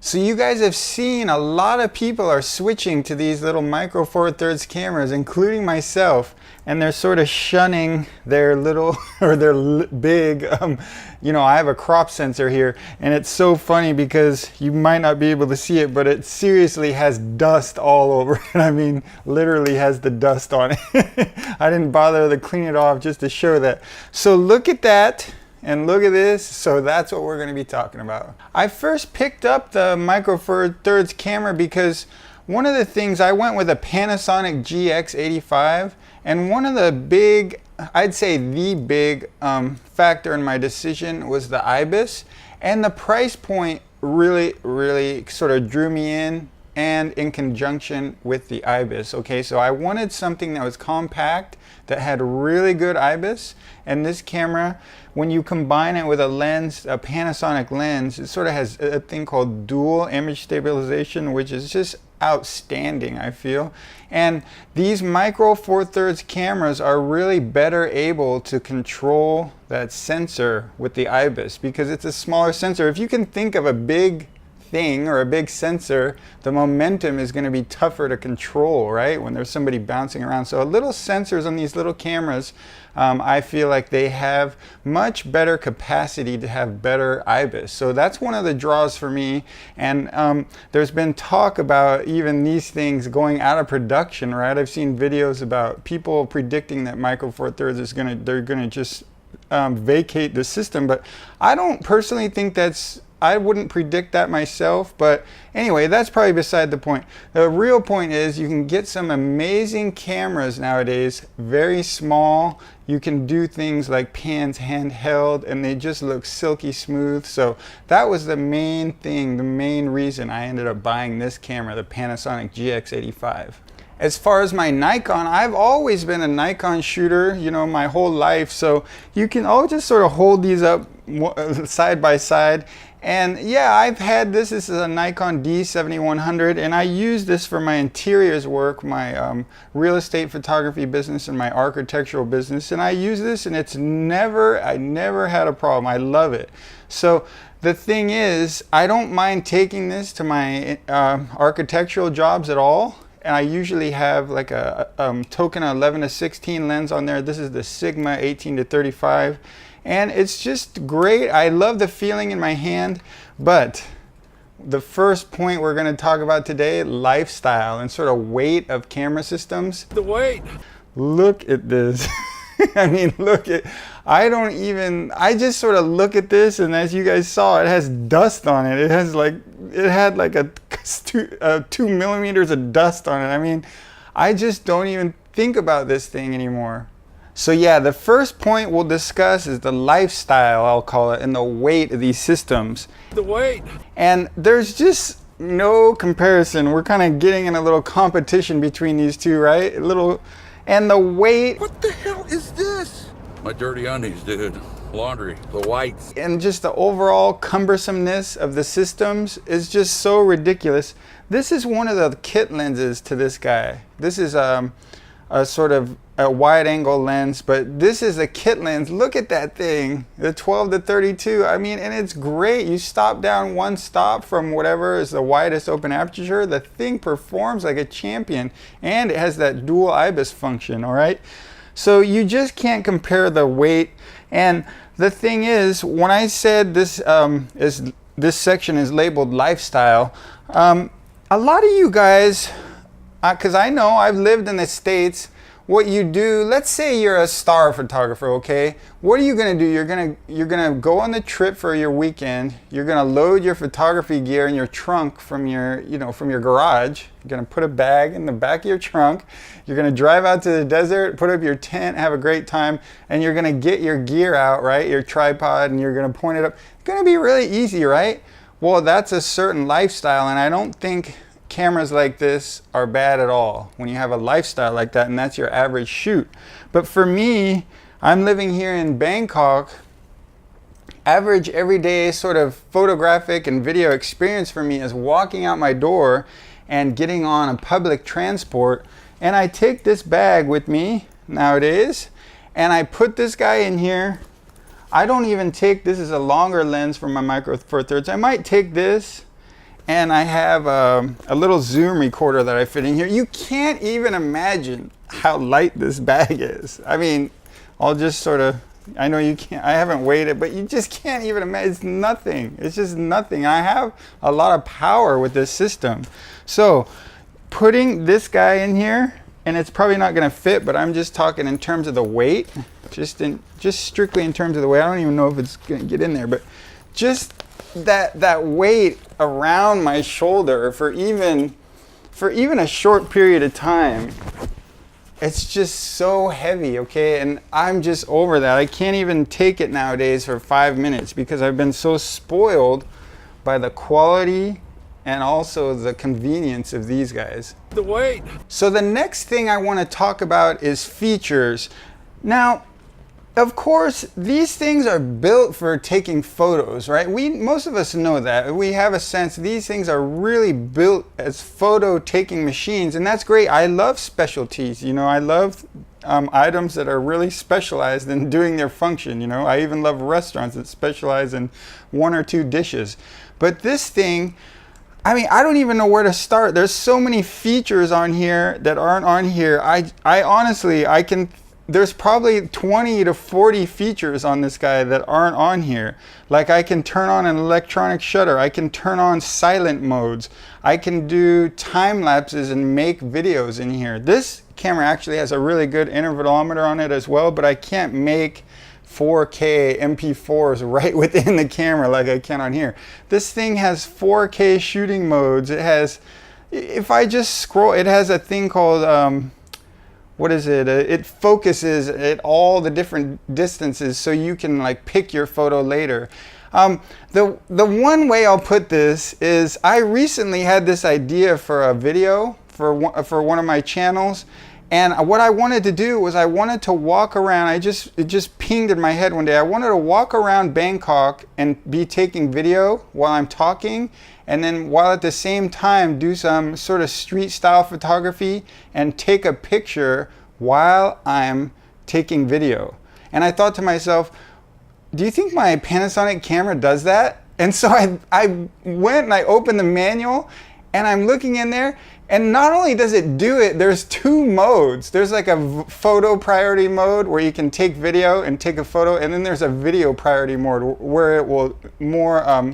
So you guys have seen a lot of people are switching to these little micro four thirds cameras, including myself, and they're sort of shunning their little or their big, you know, I have a crop sensor here, and it's so funny because you might not be able to see it, but it seriously has dust all over it. I mean, literally has the dust on it. I didn't bother to clean it off just to show that. So look at that. And look at this. So that's what we're going to be talking about. I first picked up the micro four thirds camera because one of the things, I went with a Panasonic GX85, and one of the big, I'd say the big factor in my decision was the IBIS, and the price point really sort of drew me in, and in conjunction with the IBIS. Okay, so I wanted something that was compact, that had really good IBIS, and this camera, when you combine it with a lens, a Panasonic lens, it sort of has a thing called dual image stabilization, which is just outstanding, I feel. And these micro four thirds cameras are really better able to control that sensor with the IBIS because it's a smaller sensor. If you can think of a big thing or a big sensor, the momentum is going to be tougher to control, right, when there's somebody bouncing around. So little sensors on these little cameras, I feel like they have much better capacity to have better IBIS. So that's one of the draws for me. And there's been talk about even these things going out of production, right? I've seen videos about people predicting that micro four thirds is they're gonna just vacate the system, but I don't personally think I wouldn't predict that myself, but anyway, that's probably beside the point. The real point is you can get some amazing cameras nowadays, very small. You can do things like pans handheld, and they just look silky smooth. So that was the main thing, the main reason I ended up buying this camera, the Panasonic GX85. As far as my Nikon, I've always been a Nikon shooter, you know, my whole life. So you can all just sort of hold these up side by side. And yeah, I've had this. This is a Nikon D7100, and I use this for my interiors work, my real estate photography business and my architectural business. And I use this, and I never had a problem. I love it. So the thing is, I don't mind taking this to my architectural jobs at all. And I usually have like a Token 11-16 lens on there. This is the Sigma 18-35. And it's just great. I love the feeling in my hand. But the first point we're going to talk about today, lifestyle and sort of weight of camera systems. The weight. Look at this. I mean, I just sort of look at this, and as you guys saw, it has dust on it. It had like a 2 millimeters of dust on it. I mean, I just don't even think about this thing anymore. So yeah, the first point we'll discuss is the lifestyle, I'll call it, and the weight of these systems. The weight. And there's just no comparison. We're kind of getting in a little competition between these two, right? And the weight. What the hell is this? My dirty undies, dude. Laundry, the whites. And just the overall cumbersomeness of the systems is just so ridiculous. This is one of the kit lenses to this guy. This is a sort of a wide angle lens, but this is a kit lens. Look at that thing, the 12-32. I mean, and it's great. You stop down one stop from whatever is the widest open aperture, the thing performs like a champion, and it has that dual IBIS function, all right? So you just can't compare the weight. And the thing is, when I said this section is labeled lifestyle, a lot of you guys, because I know I've lived in the States, what you do, let's say you're a star photographer, okay? What are you gonna do? You're gonna go on the trip for your weekend. You're gonna load your photography gear in your trunk from your garage. You're gonna put a bag in the back of your trunk. You're gonna drive out to the desert, put up your tent, have a great time, and you're gonna get your gear out, right? Your tripod, and you're gonna point it up. It's gonna be really easy, right? Well, that's a certain lifestyle, and I don't think cameras like this are bad at all when you have a lifestyle like that, and that's your average shoot. But for me, I'm living here in Bangkok. Average everyday sort of photographic and video experience for me is walking out my door and getting on a public transport, and I take this bag with me nowadays, and I put this guy in here. I don't even take, this is a longer lens for my micro four thirds. I might take this, and I have a little zoom recorder that I fit in here. You can't even imagine how light this bag is. I mean, I'll just sort of, I know you can't, I haven't weighed it, but you just can't even imagine. It's nothing. It's just nothing. I have a lot of power with this system. So putting this guy in here, and it's probably not going to fit, but I'm just talking in terms of the weight, just strictly in terms of the weight. I don't even know if it's going to get in there, but just that weight around my shoulder for even a short period of time, it's just so heavy, okay? And I'm just over that. I can't even take it nowadays for 5 minutes because I've been so spoiled by the quality and also the convenience of these guys. The weight. So the next thing I want to talk about is features. Now, of course, these things are built for taking photos, right? Most of us know that. We have a sense these things are really built as photo taking machines, and that's great. I love specialties, you know, I love items that are really specialized in doing their function, you know. I even love restaurants that specialize in 1 or 2 dishes. But this thing, I mean, I don't even know where to start. There's so many features on here that aren't on here. I honestly, there's probably 20 to 40 features on this guy that aren't on here. Like I can turn on an electronic shutter. I can turn on silent modes. I can do time lapses and make videos in here. This camera actually has a really good intervalometer on it as well, but I can't make 4K MP4s right within the camera like I can on here. This thing has 4K shooting modes. It has, if I just scroll, it has a thing called, what is it? It focuses at all the different distances so you can like pick your photo later. The one way I'll put this is I recently had this idea for a video for one of my channels, and what I wanted to do was I wanted to walk around. It just pinged in my head one day. I wanted to walk around Bangkok and be taking video while I'm talking, and then while at the same time do some sort of street style photography and take a picture while I'm taking video. And I thought to myself, do you think my Panasonic camera does that? And so I went and I opened the manual and I'm looking in there, and not only does it do it, there's 2 modes. There's like a photo priority mode where you can take video and take a photo, and then there's a video priority mode where it will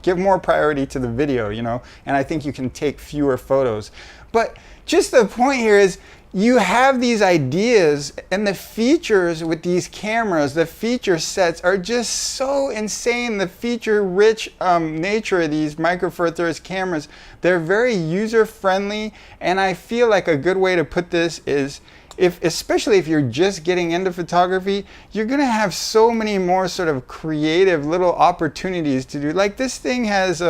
give more priority to the video, you know, and I think you can take fewer photos. But just the point here is you have these ideas, and the features with these cameras, the feature sets are just so insane. The feature rich nature of these Micro Four Thirds cameras, they're very user friendly, and I feel like a good way to put this is, especially if you're just getting into photography, you're gonna have so many more sort of creative little opportunities to do. Like this thing has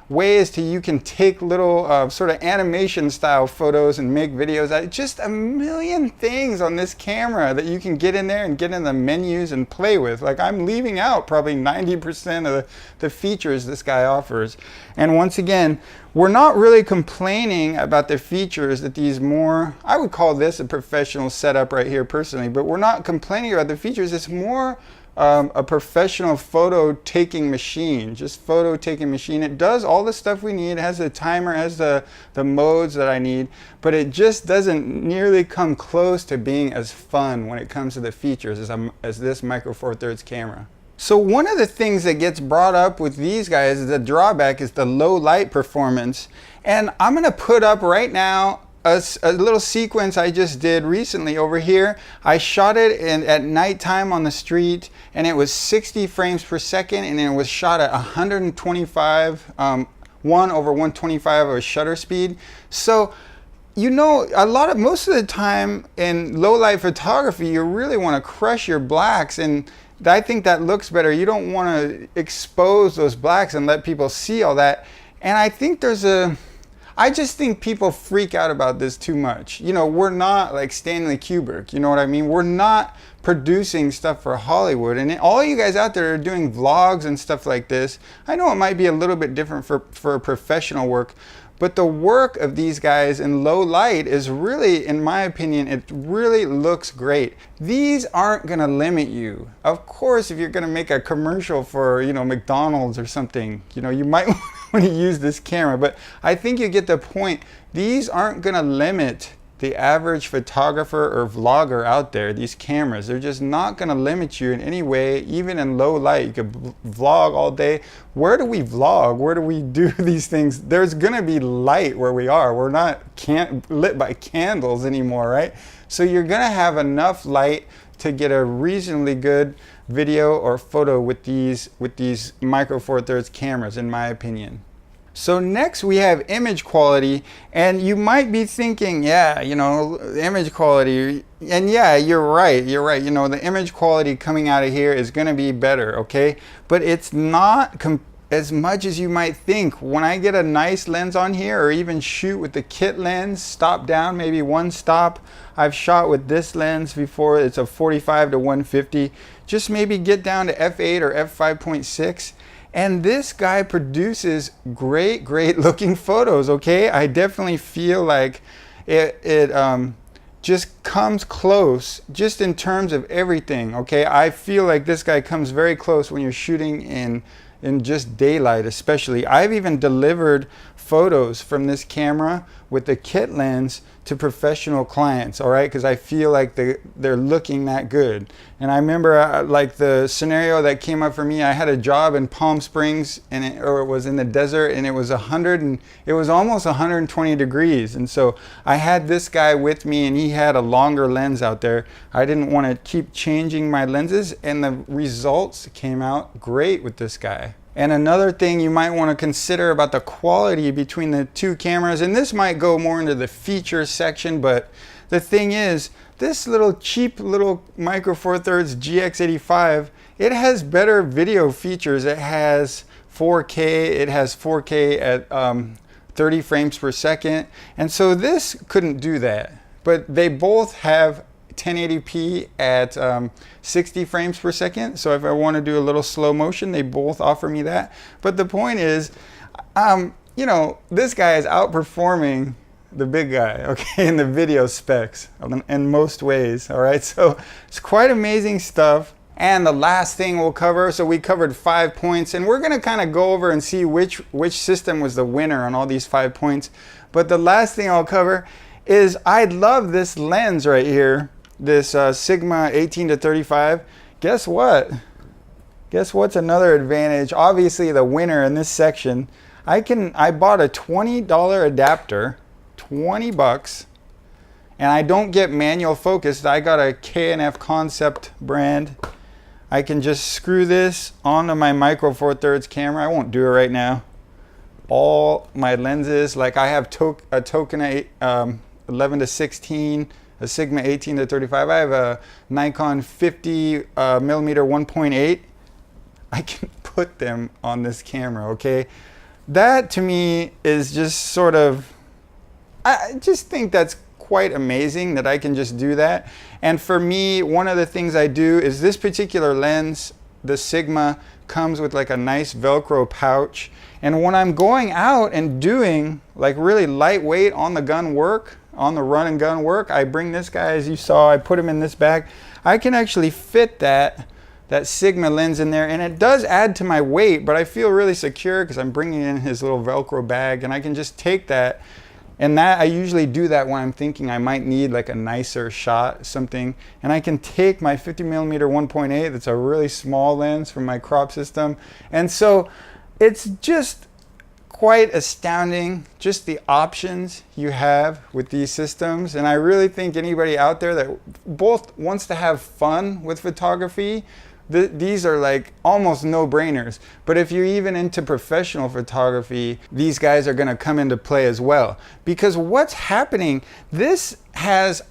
ways you can take little sort of animation style photos and make videos. Just a million things on this camera that you can get in there and get in the menus and play with. Like I'm leaving out probably 90% of the features this guy offers. And once again, we're not really complaining about the features that these more, I would call this a professional setup right here personally, but we're not complaining about the features. It's more a professional photo taking machine, just photo taking machine. It does all the stuff we need. It has a timer, it has the modes that I need, but it just doesn't nearly come close to being as fun when it comes to the features as this Micro Four Thirds camera. So one of the things that gets brought up with these guys, the drawback, is the low light performance. And I'm gonna put up right now a little sequence I just did recently over here. I shot it at nighttime on the street, and it was 60 frames per second, and it was shot at 125, 1/125 of a shutter speed. So, you know, most of the time in low light photography, you really want to crush your blacks, and I think that looks better. You don't want to expose those blacks and let people see all that. And I think I just think people freak out about this too much. You know, we're not like Stanley Kubrick, you know what I mean? We're not producing stuff for Hollywood. And all you guys out there are doing vlogs and stuff like this. I know it might be a little bit different for professional work, but the work of these guys in low light is really, in my opinion, it really looks great. These aren't gonna limit you. Of course, if you're gonna make a commercial for, you know, McDonald's or something, you know, you might want to use this camera. But I think you get the point. These aren't going to limit the average photographer or vlogger out there, these cameras. They're just not going to limit you in any way, even in low light. You could vlog all day. Where do we vlog? Where do we do these things? There's going to be light where we are. We're not lit by candles anymore, right? So you're going to have enough light to get a reasonably good video or photo with these Micro Four Thirds cameras, in my opinion. So next we have image quality, and you might be thinking, yeah, you know, image quality, and yeah, you're right, you know, the image quality coming out of here is going to be better, okay? But it's not as much as you might think. When I get a nice lens on here, or even shoot with the kit lens, stop down, maybe one stop. I've shot with this lens before, it's a 45 to 150. Just maybe get down to f8 or f5.6. And this guy produces great looking photos, okay? I definitely feel like it just comes close, just in terms of everything, okay? I feel like this guy comes very close when you're shooting in just daylight especially. I've even delivered photos from this camera with the kit lens to professional clients, all right, because I feel like they're looking that good. And I remember like the scenario that came up for me, I had a job in Palm Springs, and it was in the desert, and it was almost 120 degrees, and so I had this guy with me, and he had a longer lens out there. I didn't want to keep changing my lenses, and the results came out great with this guy. And another thing you might want to consider about the quality between the two cameras, and this might go more into the features section, but the thing is, this little cheap little Micro Four Thirds GX85, it has better video features. It has 4K, it has 4K at 30 frames per second, and so this couldn't do that. But they both have 1080p at 60 frames per second. So if I want to do a little slow motion, they both offer me that. But the point is, you know, this guy is outperforming the big guy, okay, in the video specs in most ways, all right? So it's quite amazing stuff. And the last thing we'll cover, so we covered 5 points, and we're gonna kind of go over and see which system was the winner on all these 5 points. But the last thing I'll cover is I love this lens right here, this Sigma 18 to 35. Guess what? Guess what's another advantage? Obviously the winner in this section, I bought a $20 adapter, 20 bucks, and I don't get manual focus. I got a K&F Concept brand. I can just screw this onto my Micro Four Thirds camera. I won't do it right now. All my lenses, like I have a Token 11 to 16, a Sigma 18 to 35. I have a Nikon 50 millimeter 1.8. I can put them on this camera, okay? That to me is just sort of, I just think that's quite amazing that I can just do that. And for me, one of the things I do is this particular lens, the Sigma, comes with like a nice Velcro pouch. And when I'm going out and doing like really lightweight on the gun work, on the run and gun work, I bring this guy, as you saw, I put him in this bag. I can actually fit that Sigma lens in there, and it does add to my weight, but I feel really secure because I'm bringing in his little Velcro bag, and I can just take that. And that I usually do that when I'm thinking I might need like a nicer shot, something, and I can take my 50 millimeter 1.8, that's a really small lens from my crop system. And so it's just quite astounding, just the options you have with these systems. And I really think anybody out there that both wants to have fun with photography, these are like almost no-brainers. But if you're even into professional photography, these guys are going to come into play as well. Because what's happening, this has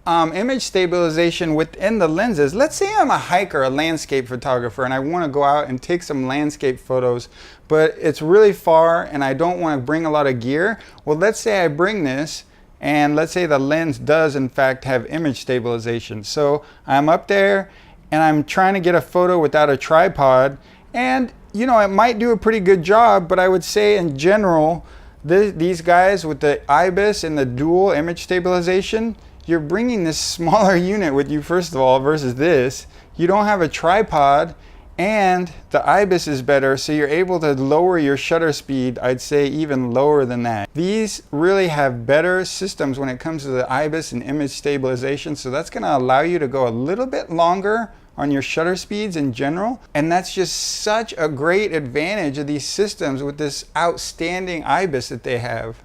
image stabilization within the lenses. Let's say I'm a hiker, a landscape photographer, and I want to go out and take some landscape photos, but it's really far and I don't want to bring a lot of gear. Well, let's say I bring this, and let's say the lens does in fact have image stabilization. So I'm up there and I'm trying to get a photo without a tripod, and you know, it might do a pretty good job, but I would say in general, these guys with the IBIS and the dual image stabilization, you're bringing this smaller unit with you first of all versus this. You don't have a tripod, And the IBIS is better, so you're able to lower your shutter speed, I'd say even lower than that. These really have better systems when it comes to the IBIS and image stabilization, so that's going to allow you to go a little bit longer on your shutter speeds in general. And that's just such a great advantage of these systems with this outstanding IBIS that they have.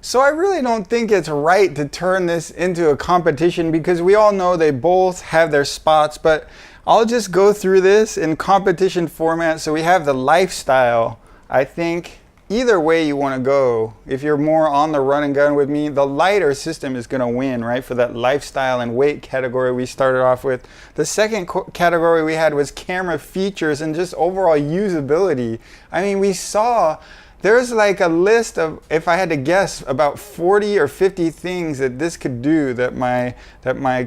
So I really don't think it's right to turn this into a competition, because we all know they both have their spots, but I'll just go through this in competition format. So we have the lifestyle. I think either way you want to go, if you're more on the run and gun with me, the lighter system is going to win, right? For that lifestyle and weight category we started off with. The second category we had was camera features and just overall usability. I mean, we saw there's like a list of, if I had to guess, about 40 or 50 things that this could do that my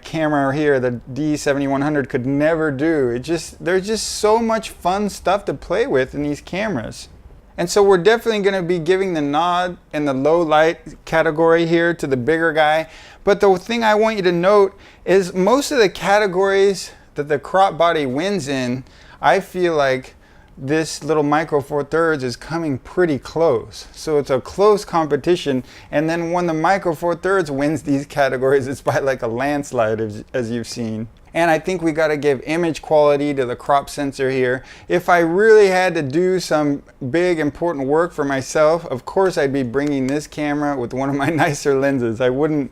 camera here, the D7100, could never do. There's just so much fun stuff to play with in these cameras. And so we're definitely going to be giving the nod in the low light category here to the bigger guy. But the thing I want you to note is most of the categories that the crop body wins in, I feel like this little Micro Four Thirds is coming pretty close. So it's a close competition. And then when the Micro Four Thirds wins these categories, it's by like a landslide, as you've seen. And I think we got to give image quality to the crop sensor here. If I really had to do some big important work for myself, of course I'd be bringing this camera with one of my nicer lenses. I wouldn't,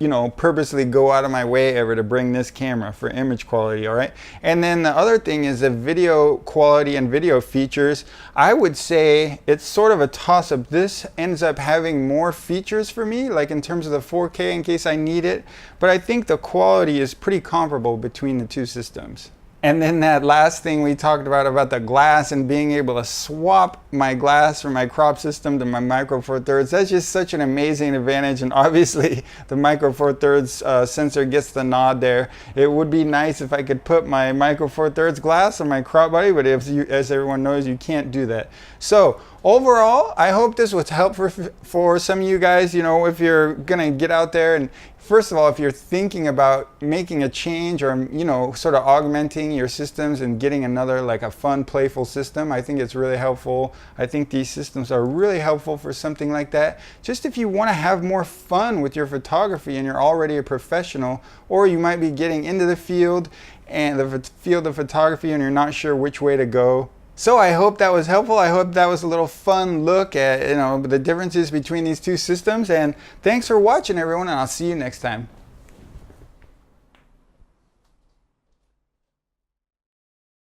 you know, purposely go out of my way ever to bring this camera for image quality, all right? And then the other thing is the video quality and video features. I would say it's sort of a toss-up. This ends up having more features for me, like in terms of the 4K in case I need it, but I think the quality is pretty comparable between the two systems. And then that last thing we talked about the glass and being able to swap my glass from my crop system to my Micro Four Thirds, that's just such an amazing advantage. And obviously the Micro Four Thirds sensor gets the nod there. It would be nice if I could put my Micro Four Thirds glass on my crop body, but as everyone knows, you can't do that. So overall, I hope this was helpful for some of you guys. You know, if you're gonna get out there and, first of all, if you're thinking about making a change or, you know, sort of augmenting your systems and getting another, like a fun, playful system, I think it's really helpful. I think these systems are really helpful for something like that. Just if you want to have more fun with your photography and you're already a professional, or you might be getting into the field of photography and you're not sure which way to go. So I hope that was helpful. I hope that was a little fun look at, you know, the differences between these two systems. And thanks for watching, everyone, and I'll see you next time.